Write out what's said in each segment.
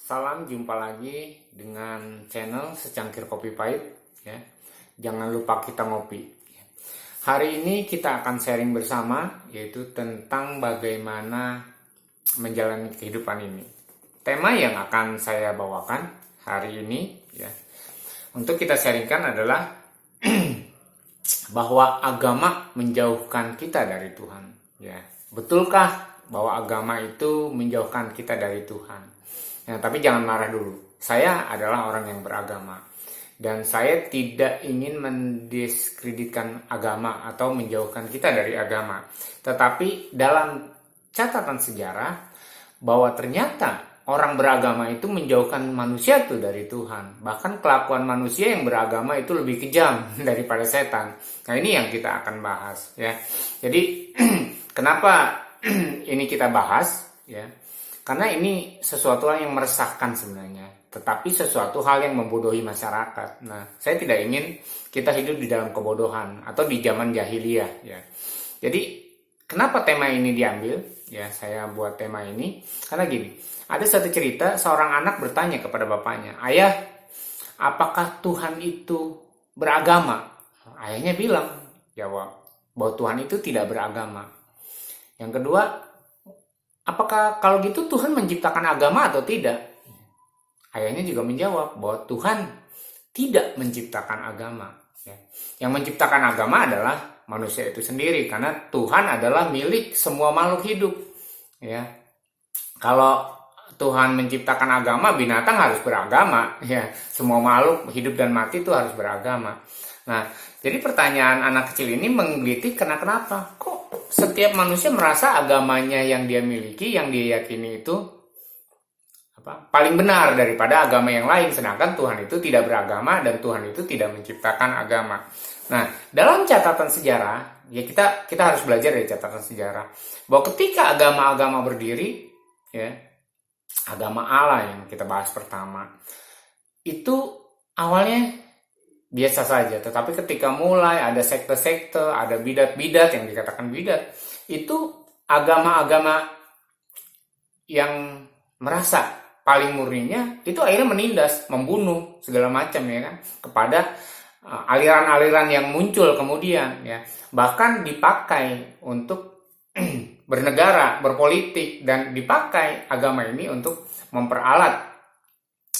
Salam, jumpa lagi dengan channel Secangkir Kopi Pahit ya. Jangan lupa kita ngopi. Hari ini kita akan sharing bersama, yaitu tentang bagaimana menjalani kehidupan ini. Tema yang akan saya bawakan hari ini ya, untuk kita sharingkan adalah bahwa agama menjauhkan kita dari Tuhan ya. Betulkah bahwa agama itu menjauhkan kita dari Tuhan? Ya, tapi jangan marah dulu. Saya adalah orang yang beragama. Dan saya tidak ingin mendiskreditkan agama atau menjauhkan kita dari agama. Tetapi dalam catatan sejarah, bahwa ternyata orang beragama itu menjauhkan manusia itu dari Tuhan. Bahkan kelakuan manusia yang beragama itu lebih kejam daripada setan. Nah, ini yang kita akan bahas ya. Jadi kenapa ini kita bahas ya? Karena ini sesuatu hal yang meresahkan sebenarnya, tetapi sesuatu hal yang membodohi masyarakat. Nah, saya tidak ingin kita hidup di dalam kebodohan atau di zaman jahiliyah ya. Jadi, kenapa tema ini diambil? Ya, saya buat tema ini karena gini. Ada satu cerita, seorang anak bertanya kepada bapaknya, "Ayah, apakah Tuhan itu beragama?" Ayahnya jawab bahwa Tuhan itu tidak beragama. Yang kedua, apakah kalau gitu Tuhan menciptakan agama atau tidak? Ayahnya juga menjawab bahwa Tuhan tidak menciptakan agama. Yang menciptakan agama adalah manusia itu sendiri, karena Tuhan adalah milik semua makhluk hidup. Ya, kalau Tuhan menciptakan agama, binatang harus beragama. Ya, semua makhluk hidup dan mati itu harus beragama. Nah, jadi pertanyaan anak kecil ini menggelitik kenapa? Kok setiap manusia merasa agamanya yang dia miliki, yang dia yakini itu paling benar daripada agama yang lain, sedangkan Tuhan itu tidak beragama dan Tuhan itu tidak menciptakan agama. Nah, dalam catatan sejarah, ya kita harus belajar dari catatan sejarah bahwa ketika agama-agama berdiri, ya, agama Allah yang kita bahas pertama, itu awalnya biasa saja, tetapi ketika mulai ada sekte-sekte, ada bidat-bidat yang dikatakan bidat, itu agama-agama yang merasa paling murninya itu akhirnya menindas, membunuh segala macam ya kan, kepada aliran-aliran yang muncul kemudian ya, bahkan dipakai untuk bernegara, berpolitik, dan dipakai agama ini untuk memperalat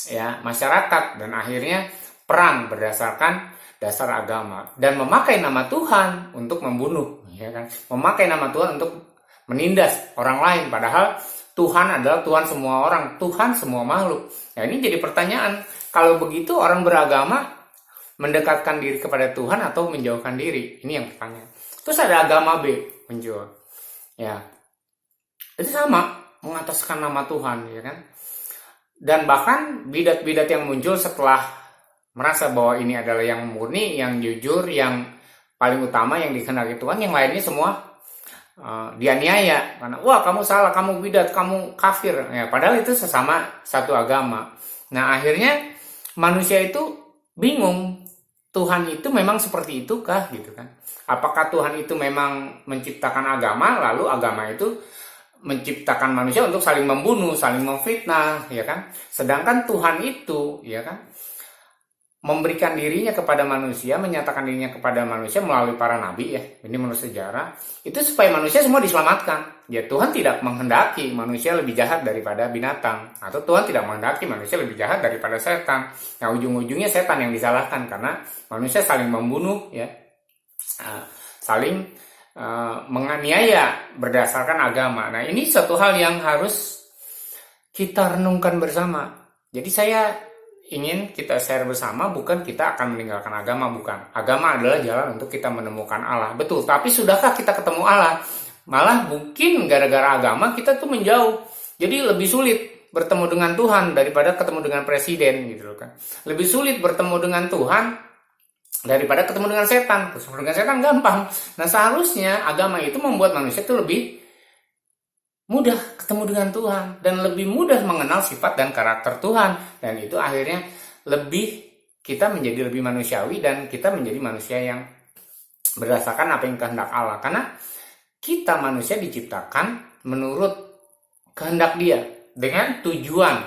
ya masyarakat, dan akhirnya perang berdasarkan dasar agama, dan memakai nama Tuhan untuk membunuh ya kan, memakai nama Tuhan untuk menindas orang lain, padahal Tuhan adalah Tuhan semua orang, Tuhan semua makhluk. Nah, ini jadi pertanyaan, kalau begitu orang beragama mendekatkan diri kepada Tuhan atau menjauhkan diri? Ini yang pertanyaan. Terus ada agama B muncul ya, itu sama, mengataskan nama Tuhan ya kan. Dan bahkan bidat-bidat yang muncul setelah merasa bahwa ini adalah yang murni, yang jujur, yang paling utama, yang dikehendaki Tuhan, yang lainnya semua dianiaya karena wah kamu salah, kamu bidat, kamu kafir ya, padahal itu sesama satu agama. Nah, akhirnya manusia itu bingung, Tuhan itu memang seperti itukah gitu kan? Apakah Tuhan itu memang menciptakan agama, lalu agama itu menciptakan manusia untuk saling membunuh, saling memfitnah ya kan? Sedangkan Tuhan itu ya kan memberikan dirinya kepada manusia, menyatakan dirinya kepada manusia melalui para nabi ya, ini menurut sejarah, itu supaya manusia semua diselamatkan. Ya, Tuhan tidak menghendaki manusia lebih jahat daripada binatang, atau Tuhan tidak menghendaki manusia lebih jahat daripada setan. Nah, ujung-ujungnya setan yang disalahkan karena manusia saling membunuh ya, saling menganiaya berdasarkan agama. Nah, ini satu hal yang harus kita renungkan bersama. Jadi saya ingin kita share bersama, bukan kita akan meninggalkan agama, bukan. Agama adalah jalan untuk kita menemukan Allah, betul. Tapi sudahkah kita ketemu Allah? Malah mungkin gara-gara agama kita tuh menjauh. Jadi lebih sulit bertemu dengan Tuhan daripada ketemu dengan presiden gitu kan. Lebih sulit bertemu dengan Tuhan daripada ketemu dengan setan. Ketemu dengan setan gampang. Nah, seharusnya agama itu membuat manusia itu lebih mudah ketemu dengan Tuhan dan lebih mudah mengenal sifat dan karakter Tuhan, dan itu akhirnya kita menjadi lebih manusiawi dan kita menjadi manusia yang berdasarkan apa yang kehendak Allah, karena kita manusia diciptakan menurut kehendak Dia dengan tujuan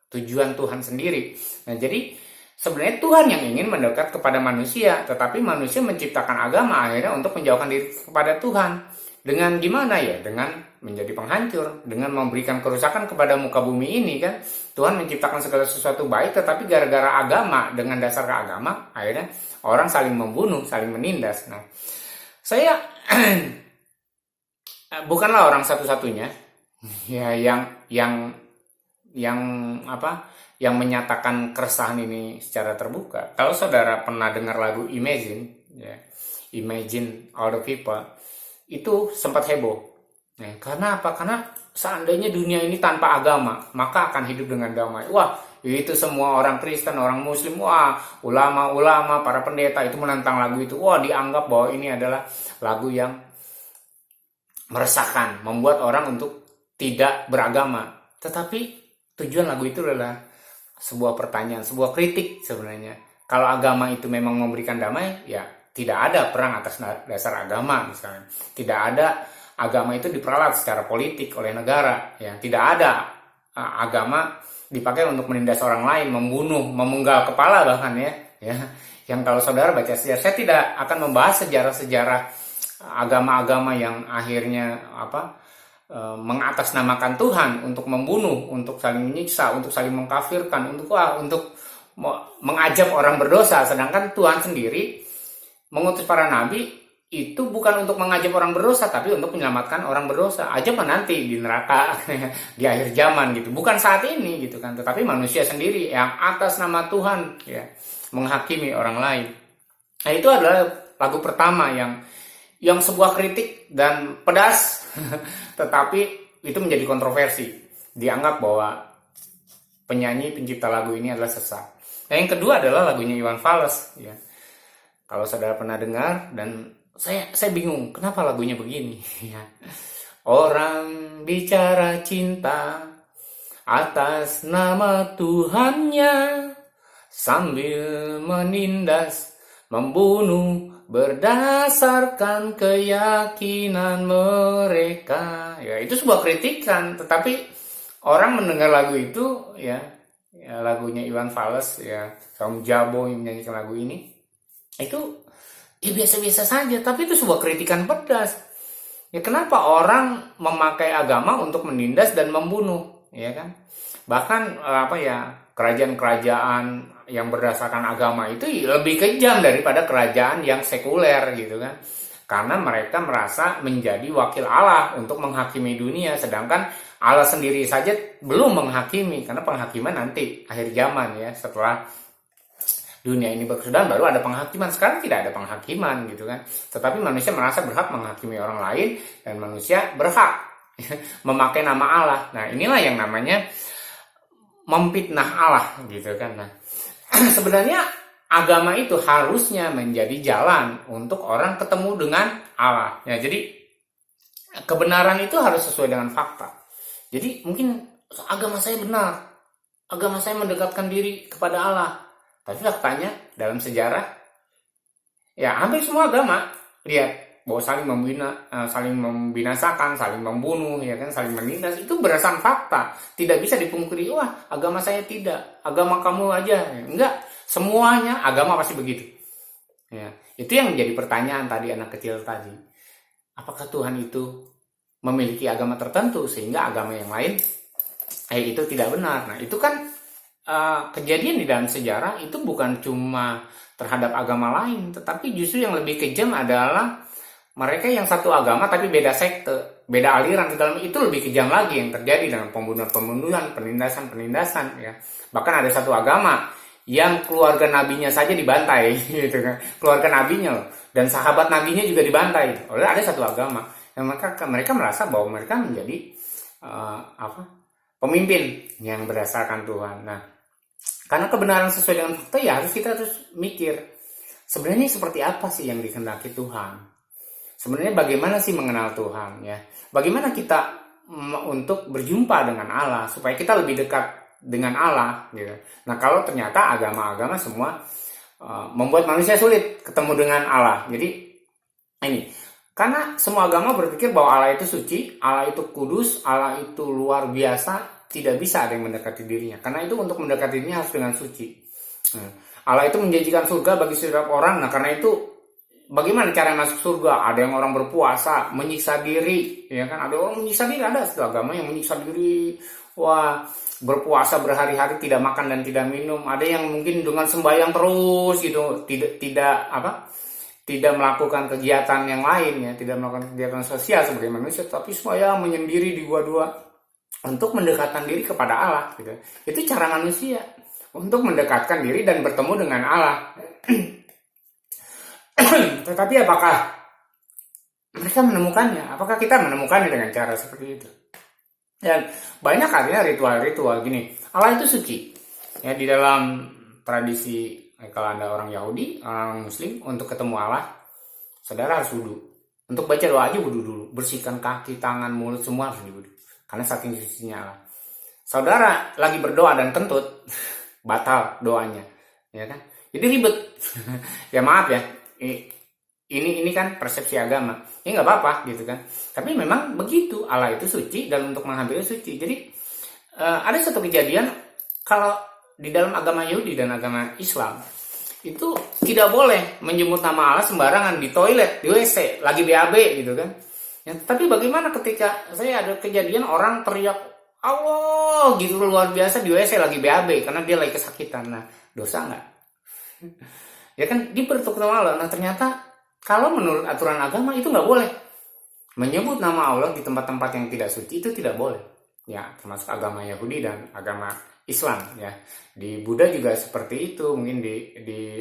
tujuan Tuhan sendiri. Nah, jadi sebenarnya Tuhan yang ingin mendekat kepada manusia, tetapi manusia menciptakan agama akhirnya untuk menjauhkan diri kepada Tuhan. Dengan gimana ya? Dengan menjadi penghancur, dengan memberikan kerusakan kepada muka bumi ini kan. Tuhan menciptakan segala sesuatu baik, tetapi gara-gara agama, dengan dasar agama, akhirnya orang saling membunuh, saling menindas. Nah, saya bukanlah orang satu-satunya ya yang menyatakan keresahan ini secara terbuka. Kalau saudara pernah dengar lagu Imagine, ya, Imagine All the People, itu sempat heboh. Nah, karena apa? Karena seandainya dunia ini tanpa agama, maka akan hidup dengan damai. Wah, itu semua orang Kristen, orang Muslim, wah, ulama-ulama, para pendeta itu menentang lagu itu. Wah, dianggap bahwa ini adalah lagu yang meresahkan, membuat orang untuk tidak beragama. Tetapi tujuan lagu itu adalah sebuah pertanyaan, sebuah kritik sebenarnya. Kalau agama itu memang memberikan damai, ya tidak ada perang atas dasar agama misalnya. Tidak ada agama itu diperalat secara politik oleh negara. Ya, tidak ada agama dipakai untuk menindas orang lain, membunuh, memenggal kepala bahkan ya. Yang kalau saudara baca sejarah, saya tidak akan membahas sejarah-sejarah agama-agama yang akhirnya mengatasnamakan Tuhan untuk membunuh, untuk saling menyiksa, untuk saling mengkafirkan, untuk mengajab orang berdosa. Sedangkan Tuhan sendiri mengutus para nabi itu bukan untuk mengajab orang berdosa, tapi untuk menyelamatkan orang berdosa. Ajab nanti di neraka di akhir zaman gitu, bukan saat ini gitu kan. Tetapi manusia sendiri yang atas nama Tuhan ya menghakimi orang lain. Nah, itu adalah lagu pertama yang sebuah kritik dan pedas, tetapi itu menjadi kontroversi. Dianggap bahwa penyanyi pencipta lagu ini adalah sesat. Nah, yang kedua adalah lagunya Iwan Fals. Ya. Kalau saudara pernah dengar, dan saya bingung kenapa lagunya begini. Ya. Orang bicara cinta atas nama Tuhannya sambil menindas, membunuh berdasarkan keyakinan mereka. Ya, itu sebuah kritikan, tetapi orang mendengar lagu itu ya lagunya Iwan Fals ya, kaum Jabo yang menyanyikan lagu ini, itu ya biasa-biasa saja, tapi itu sebuah kritikan pedas. Ya, kenapa orang memakai agama untuk menindas dan membunuh, ya kan? Bahkan kerajaan-kerajaan yang berdasarkan agama itu lebih kejam daripada kerajaan yang sekuler gitu kan. Karena mereka merasa menjadi wakil Allah untuk menghakimi dunia, sedangkan Allah sendiri saja belum menghakimi, karena penghakiman nanti akhir zaman ya, setelah dunia ini berkesudahan baru ada penghakiman. Sekarang tidak ada penghakiman gitu kan. Tetapi manusia merasa berhak menghakimi orang lain, dan manusia berhak memakai nama Allah. Nah, inilah yang namanya memfitnah Allah gitu kan. Nah, sebenarnya agama itu harusnya menjadi jalan untuk orang ketemu dengan Allah. Ya, jadi kebenaran itu harus sesuai dengan fakta. Jadi mungkin agama saya benar, agama saya mendekatkan diri kepada Allah. Tapi faktanya dalam sejarah, ya hampir semua agama lihat bahwa saling membinasakan, saling membunuh, ya kan, saling menindas, itu berdasarkan fakta. Tidak bisa dipungkiri, wah agama saya tidak, agama kamu aja. Enggak, semuanya agama pasti begitu. Ya, itu yang menjadi pertanyaan tadi anak kecil tadi. Apakah Tuhan itu memiliki agama tertentu sehingga agama yang lain itu tidak benar? Nah, itu kan kejadian di dalam sejarah itu bukan cuma terhadap agama lain, tetapi justru yang lebih kejam adalah mereka yang satu agama tapi beda sekte, beda aliran di dalam, itu lebih kejam lagi yang terjadi dengan pembunuhan-pembunuhan, penindasan-penindasan ya. Bahkan ada satu agama yang keluarga nabinya saja dibantai gitu kan. Keluarga nabinya loh, dan sahabat nabinya juga dibantai oleh ada satu agama. Dan mereka merasa bahwa mereka menjadi pemimpin yang berdasarkan Tuhan. Nah, karena kebenaran sesuai dengan fakta, ya kita harus mikir sebenarnya seperti apa sih yang dikehendaki Tuhan. Sebenarnya bagaimana sih mengenal Tuhan ya? Bagaimana kita untuk berjumpa dengan Allah supaya kita lebih dekat dengan Allah gitu. Nah, kalau ternyata agama-agama semua membuat manusia sulit ketemu dengan Allah. Jadi ini karena semua agama berpikir bahwa Allah itu suci, Allah itu kudus, Allah itu luar biasa, tidak bisa ada yang mendekati dirinya. Karena itu untuk mendekati dirinya harus dengan suci. Nah, Allah itu menjanjikan surga bagi setiap orang. Nah, karena itu bagaimana cara masuk surga? Ada yang orang berpuasa, menyiksa diri, ya kan? Ada orang menyiksa diri, ada satu agama yang menyiksa diri. Wah, berpuasa berhari-hari tidak makan dan tidak minum. Ada yang mungkin dengan sembahyang terus gitu, tidak melakukan kegiatan yang lain, ya, tidak melakukan kegiatan sosial sebagai manusia, tapi sembahyang menyendiri di gua-gua untuk mendekatkan diri kepada Allah gitu. Itu cara manusia untuk mendekatkan diri dan bertemu dengan Allah. Tetapi apakah mereka menemukannya? Apakah kita menemukannya dengan cara seperti itu? Dan banyak artinya ritual-ritual gini. Allah itu suci. Ya, di dalam tradisi, kalau Anda orang Yahudi, orang Muslim, untuk ketemu Allah, saudara harus wudhu. Untuk baca doa aja wudhu dulu. Bersihkan kaki, tangan, mulut, semua harus diwudhu. Karena saking sucinya Allah. Saudara lagi berdoa dan kentut, batal doanya. Ya kan? Jadi ribet. Ya maaf ya. Ini kan persepsi agama. Ini nggak apa-apa gitu kan. Tapi memang begitu. Allah itu suci dan untuk menghampiri suci. Jadi ada satu kejadian kalau di dalam agama Yahudi dan agama Islam itu tidak boleh menyebut nama Allah sembarangan di toilet, di WC, lagi BAB gitu kan. Ya, tapi bagaimana ketika saya ada kejadian orang teriak Allah gitu luar biasa di WC lagi BAB karena dia lagi kesakitan. Nah, dosa nggak? Ya kan dipertuk nama Allah. Nah, ternyata kalau menurut aturan agama itu nggak boleh menyebut nama Allah di tempat-tempat yang tidak suci, itu tidak boleh. Ya, termasuk agama Yahudi dan agama Islam ya. Di Buddha juga seperti itu, mungkin di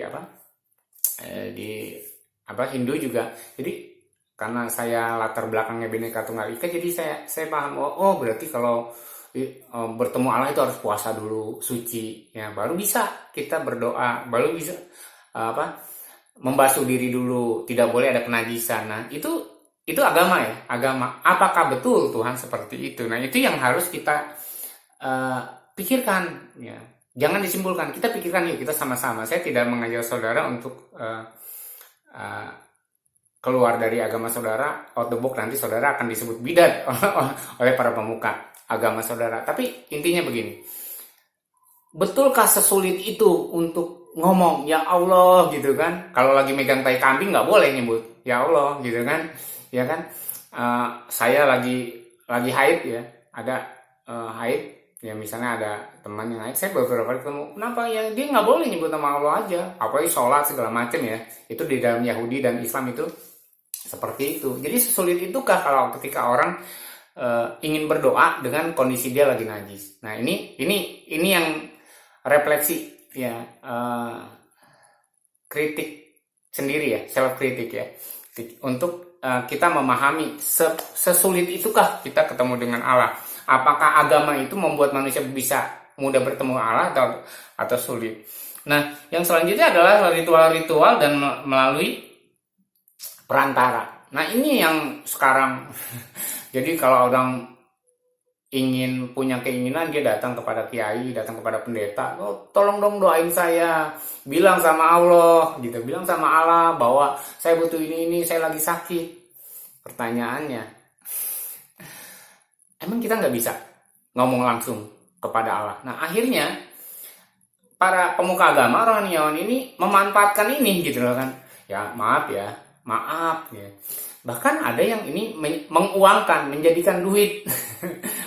Hindu juga. Jadi karena saya latar belakangnya Bhinneka Tunggal Ika, jadi saya paham berarti kalau bertemu Allah itu harus puasa dulu, suci ya, baru bisa kita berdoa, baru bisa membasuh diri dulu, tidak boleh ada kenajisan. Nah, itu agama ya, agama. Apakah betul Tuhan seperti itu? Nah, itu yang harus kita pikirkan ya. Jangan disimpulkan, kita pikirkan yuk, kita sama-sama. Saya tidak mengajak saudara untuk keluar dari agama saudara, out the box, nanti saudara akan disebut bidat oleh para pemuka agama saudara. Tapi intinya begini, betulkah sesulit itu untuk ngomong ya Allah gitu kan? Kalau lagi megang tai kambing nggak boleh nyebut ya Allah gitu kan? Ya kan? Saya lagi haid ya, ada haid. Ya misalnya ada teman yang haid, saya beberapa kali ketemu, kenapa ya dia nggak boleh nyebut nama Allah aja, apalagi sholat segala macam ya. Itu di dalam Yahudi dan Islam itu seperti itu. Jadi sesulit itukah kalau ketika orang ingin berdoa dengan kondisi dia lagi najis. Nah ini yang refleksi ya, kritik sendiri ya, self kritik ya, untuk kita memahami sesulit itukah kita ketemu dengan Allah. Apakah agama itu membuat manusia bisa mudah bertemu Allah atau sulit? Nah, yang selanjutnya adalah ritual-ritual dan melalui perantara. Nah, ini yang sekarang jadi kalau orang ingin punya keinginan, dia datang kepada kiai, datang kepada pendeta, tolong dong doain saya, bilang sama Allah gitu, bilang sama Allah bahwa saya butuh ini, saya lagi sakit. Pertanyaannya, emang kita nggak bisa ngomong langsung kepada Allah? Nah, akhirnya para pemuka agama, rohaniawan ini memanfaatkan ini gitu loh kan. Ya maaf ya. Bahkan ada yang ini menguangkan, menjadikan duit.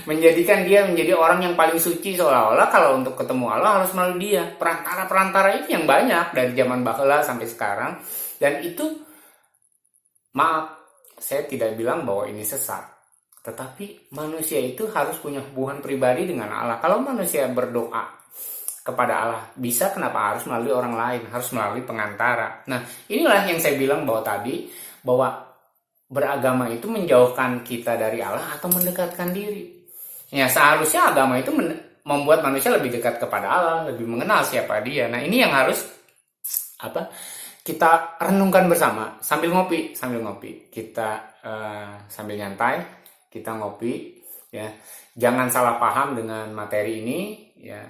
Menjadikan dia menjadi orang yang paling suci, seolah-olah kalau untuk ketemu Allah harus melalui dia. Perantara-perantara ini yang banyak dari zaman baheula sampai sekarang. Dan itu, maaf, saya tidak bilang bahwa ini sesat. Tetapi manusia itu harus punya hubungan pribadi dengan Allah. Kalau manusia berdoa kepada Allah bisa, kenapa harus melalui orang lain? Harus melalui pengantara. Nah, inilah yang saya bilang bahwa beragama itu menjauhkan kita dari Allah atau mendekatkan diri. Ya, seharusnya agama itu membuat manusia lebih dekat kepada Allah, lebih mengenal siapa dia. Nah, ini yang harus kita renungkan bersama sambil ngopi. Kita sambil nyantai, kita ngopi ya. Jangan salah paham dengan materi ini ya.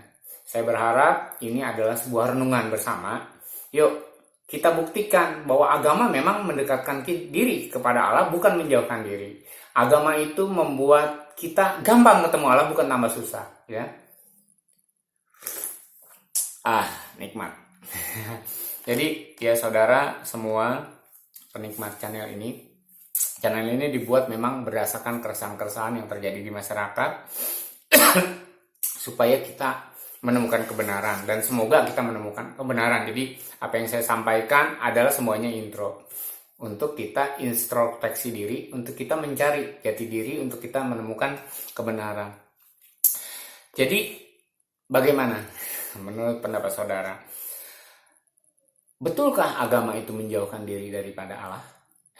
Saya berharap ini adalah sebuah renungan bersama. Yuk kita buktikan bahwa agama memang mendekatkan diri kepada Allah, bukan menjauhkan diri. Agama itu membuat kita gampang ketemu Allah, bukan tambah susah ya. Nikmat. Jadi ya saudara semua penikmat channel ini dibuat memang berdasarkan keresahan-keresahan yang terjadi di masyarakat supaya kita menemukan kebenaran, dan semoga kita menemukan kebenaran. Jadi apa yang saya sampaikan adalah semuanya intro untuk kita introspeksi diri, untuk kita mencari jati diri, untuk kita menemukan kebenaran. Jadi bagaimana menurut pendapat saudara? Betulkah agama itu menjauhkan diri daripada Allah?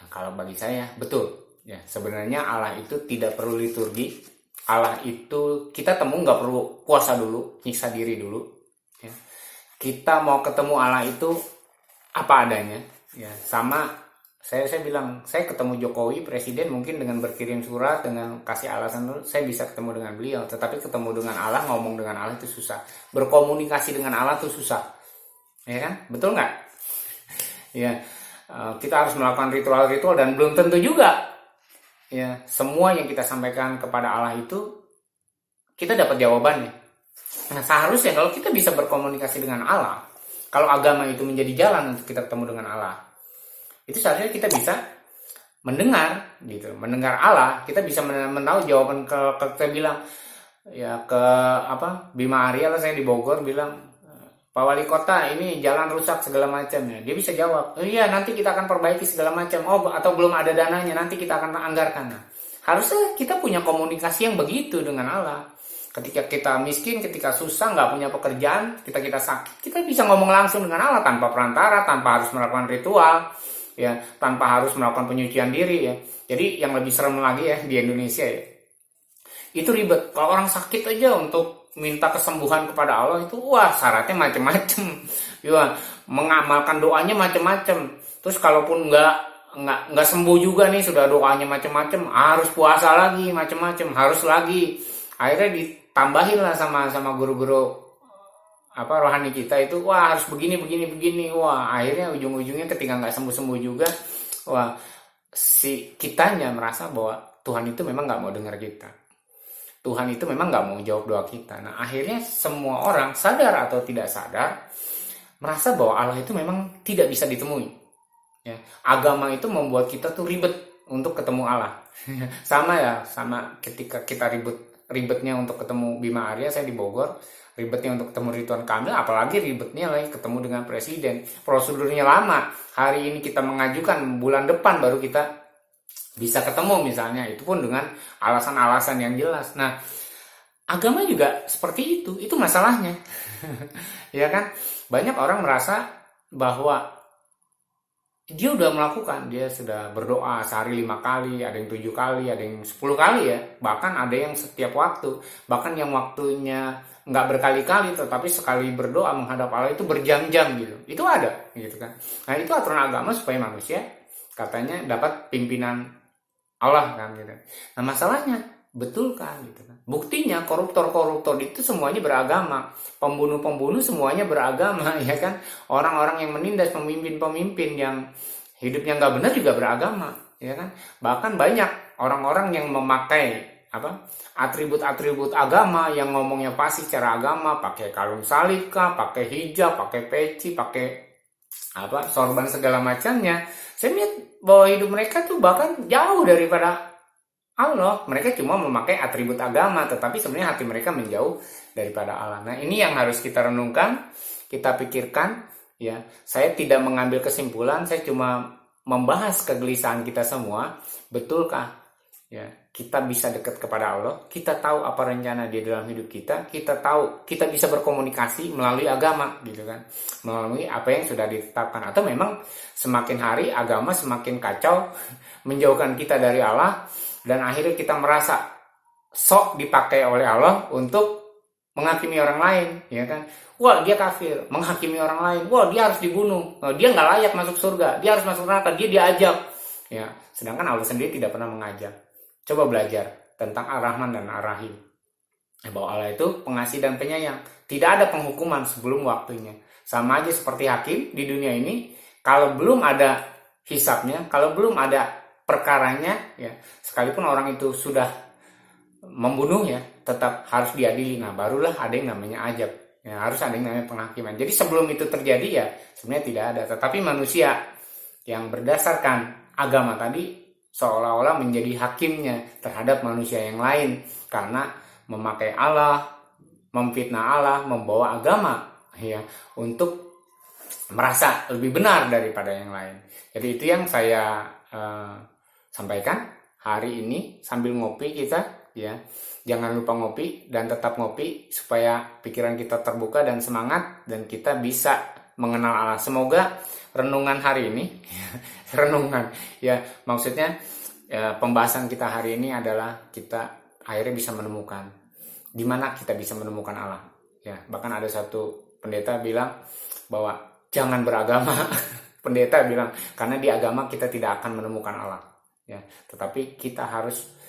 Nah, kalau bagi saya betul. Ya, sebenarnya Allah itu tidak perlu liturgi. Allah itu kita nggak perlu puasa dulu, nyiksa diri dulu. Ya. Kita mau ketemu Allah itu apa adanya. Ya, sama saya bilang, saya ketemu Jokowi presiden mungkin dengan berkirim surat, dengan kasih alasan dulu, saya bisa ketemu dengan beliau. Tetapi ketemu dengan Allah, ngomong dengan Allah itu susah. Berkomunikasi dengan Allah itu susah. Ya kan? Betul nggak? Ya, kita harus melakukan ritual-ritual dan belum tentu juga ya semua yang kita sampaikan kepada Allah itu kita dapat jawabannya. Nah, seharusnya kalau kita bisa berkomunikasi dengan Allah, kalau agama itu menjadi jalan untuk kita ketemu dengan Allah, itu seharusnya kita bisa mendengar gitu, mendengar Allah, kita bisa menahu jawaban ke kita bilang ya ke Bima Arya lah, saya di Bogor bilang, Pak Wali Kota, ini jalan rusak segala macam ya. Dia bisa jawab, oh iya nanti kita akan perbaiki segala macam. Oh, atau belum ada dananya, nanti kita akan anggarkan. Nah, harusnya kita punya komunikasi yang begitu dengan Allah. Ketika kita miskin, ketika susah, nggak punya pekerjaan, kita sakit, kita bisa ngomong langsung dengan Allah tanpa perantara, tanpa harus melakukan ritual, ya, tanpa harus melakukan penyucian diri ya. Jadi yang lebih serem lagi ya di Indonesia ya, itu ribet. Kalau orang sakit aja untuk minta kesembuhan kepada Allah itu syaratnya macam-macam. Ya, mengamalkan doanya macam-macam. Terus kalaupun nggak sembuh juga nih, sudah doanya macam-macam, harus puasa lagi macam-macam, harus lagi. Akhirnya ditambahin lah sama guru-guru rohani kita itu, harus begini. Akhirnya ujung-ujungnya ketika nggak sembuh-sembuh juga, si kitanya merasa bahwa Tuhan itu memang nggak mau dengar kita. Tuhan itu memang nggak mau jawab doa kita. Nah, akhirnya semua orang sadar atau tidak sadar merasa bahwa Allah itu memang tidak bisa ditemui. Ya, agama itu membuat kita tuh ribet untuk ketemu Allah. sama ketika kita ribetnya untuk ketemu Bima Arya, saya di Bogor, ribetnya untuk ketemu Ridwan Kamil, apalagi ribetnya lagi ketemu dengan presiden. Prosedurnya lama. Hari ini kita mengajukan, bulan depan baru kita bisa ketemu misalnya, itu pun dengan alasan-alasan yang jelas. Nah, agama juga seperti itu masalahnya. Ya kan? Banyak orang merasa bahwa dia udah melakukan, dia sudah berdoa sehari 5 kali, ada yang 7 kali, ada yang 10 kali ya, bahkan ada yang setiap waktu, bahkan yang waktunya nggak berkali-kali, tetapi sekali berdoa menghadap Allah itu berjam-jam gitu. Itu ada gitu kan. Nah, itu aturan agama supaya manusia katanya dapat pimpinan Allah kan gitu. Nah, masalahnya betulkah gitu kan? Buktinya koruptor itu semuanya beragama, pembunuh semuanya beragama, ya kan? Orang-orang yang menindas pemimpin yang hidupnya nggak benar juga beragama, ya kan? Bahkan banyak orang-orang yang memakai atribut-atribut agama, yang ngomongnya pasti secara agama, pakai kalung salib kah, pakai hijab, pakai peci, pakai sorban segala macamnya. Saya lihat bahwa hidup mereka tuh bahkan jauh daripada Allah. Mereka cuma memakai atribut agama, tetapi sebenarnya hati mereka menjauh daripada Allah. Nah, ini yang harus kita renungkan, kita pikirkan ya. Saya tidak mengambil kesimpulan, saya cuma membahas kegelisahan kita semua. Betulkah ya kita bisa dekat kepada Allah, kita tahu apa rencana Dia dalam hidup kita, kita tahu kita bisa berkomunikasi melalui agama gitu kan, melalui apa yang sudah ditetapkan, atau memang semakin hari agama semakin kacau, menjauhkan kita dari Allah, dan akhirnya kita merasa sok dipakai oleh Allah untuk menghakimi orang lain, ya kan? Wah, dia kafir, menghakimi orang lain. Wah, dia harus dibunuh, dia nggak layak masuk surga, dia harus masuk neraka, dia diajak, ya. Sedangkan Allah sendiri tidak pernah mengajak. Coba belajar tentang Ar-Rahman dan Ar-Rahim. Bahwa Allah itu pengasih dan penyayang. Tidak ada penghukuman sebelum waktunya. Sama aja seperti hakim di dunia ini, kalau belum ada hisabnya, kalau belum ada perkaranya, ya, sekalipun orang itu sudah membunuh ya, tetap harus diadili. Nah, barulah ada yang namanya ajab. Ya, harus ada yang namanya penghakiman. Jadi sebelum itu terjadi ya sebenarnya tidak ada. Tetapi manusia yang berdasarkan agama tadi seolah-olah menjadi hakimnya terhadap manusia yang lain karena memakai Allah, memfitnah Allah, membawa agama ya untuk merasa lebih benar daripada yang lain. Jadi itu yang saya sampaikan hari ini sambil ngopi kita ya. Jangan lupa ngopi dan tetap ngopi supaya pikiran kita terbuka dan semangat dan kita bisa mengenal Allah. Semoga renungan hari ini renungan ya maksudnya pembahasan kita hari ini adalah kita akhirnya bisa menemukan di mana kita bisa menemukan Allah. Ya, bahkan ada satu pendeta bilang bahwa jangan beragama. Pendeta bilang karena di agama kita tidak akan menemukan Allah. Ya, tetapi kita harus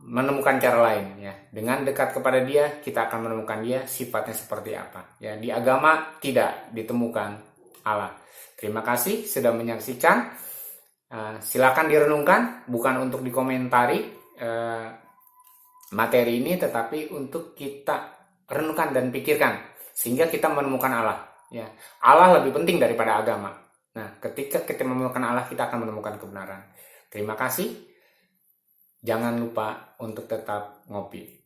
menemukan cara lain ya. Dengan dekat kepada Dia, kita akan menemukan Dia sifatnya seperti apa. Ya, di agama tidak ditemukan Allah. Terima kasih sudah menyaksikan. Silakan direnungkan, bukan untuk dikomentari materi ini, tetapi untuk kita renungkan dan pikirkan sehingga kita menemukan Allah. Ya, Allah lebih penting daripada agama. Nah, ketika kita menemukan Allah, kita akan menemukan kebenaran. Terima kasih. Jangan lupa untuk tetap ngopi.